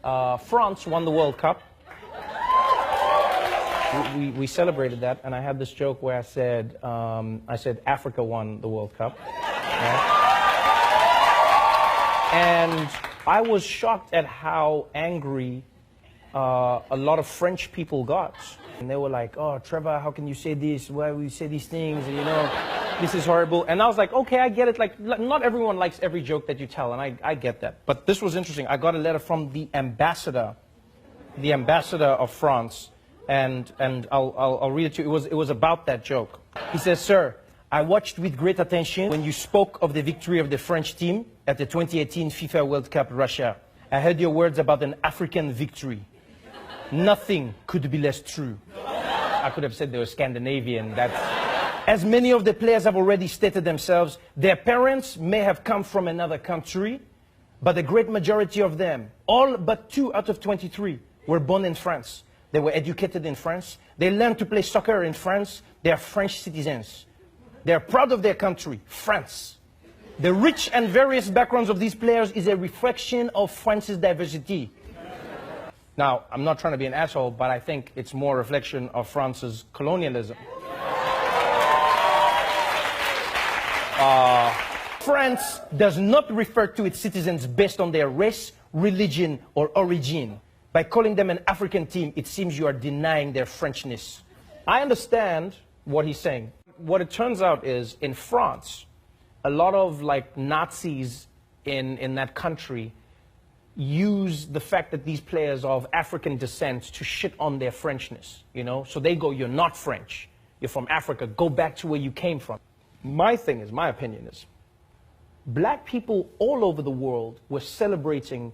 France won the World Cup. We celebrated that, and I had this joke where I said Africa won the World Cup. Right? And I was shocked at how angry a lot of French people got. And they were like, "Oh, Trevor, how can you say this? Why will you say these things? And, you know, this is horrible." And I was like, okay, I get it. Like, not everyone likes every joke that you tell, and I get that. But this was interesting. I got a letter from the ambassador of France, and I'll read it to you. It was about that joke. He says, "Sir, I watched with great attention when you spoke of the victory of the French team at the 2018 FIFA World Cup Russia. I heard your words about an African victory. Nothing could be less true." I could have said they were Scandinavian. As many of the players have already stated themselves, their parents may have come from another country, but the great majority of them, all but 2 out of 23, were born in France. They were educated in France. They learned to play soccer in France. They are French citizens. They are proud of their country, France. The rich and various backgrounds of these players is a reflection of France's diversity. Now, I'm not trying to be an asshole, but I think it's more a reflection of France's colonialism. France does not refer to its citizens based on their race, religion, or origin. By calling them an African team, it seems you are denying their Frenchness. I understand what he's saying. What it turns out is, in France, a lot of Nazis in that country use the fact that these players are of African descent to shit on their Frenchness, you know? So they go, "You're not French. You're from Africa. Go back to where you came from." My opinion is, black people all over the world were celebrating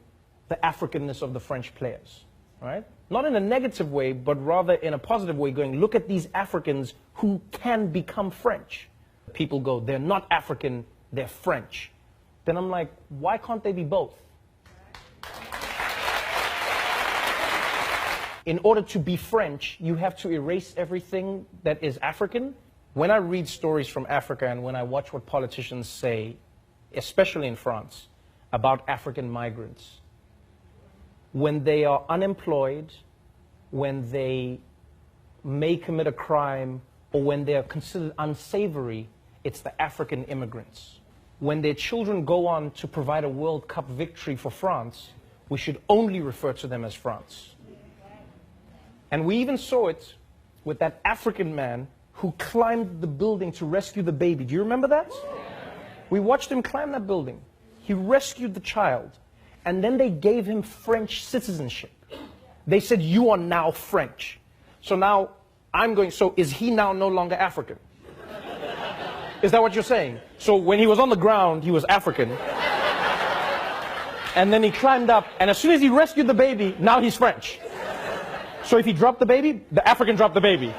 the Africanness of the French players, right? Not in a negative way, but rather in a positive way, going, "Look at these Africans who can become French." People go, "They're not African, they're French." Then I'm like, why can't they be both? In order to be French, you have to erase everything that is African. When I read stories from Africa and when I watch what politicians say, especially in France, about African migrants, when they are unemployed, when they may commit a crime, or when they are considered unsavory, it's the African immigrants. When their children go on to provide a World Cup victory for France, we should only refer to them as France. And we even saw it with that African man who climbed the building to rescue the baby. Do you remember that? We watched him climb that building. He rescued the child, and then they gave him French citizenship. They said, "You are now French." So now I'm going, so is he now no longer African? Is that what you're saying? So when he was on the ground, he was African. And then he climbed up, and as soon as he rescued the baby, now he's French. So if he dropped the baby, the African dropped the baby.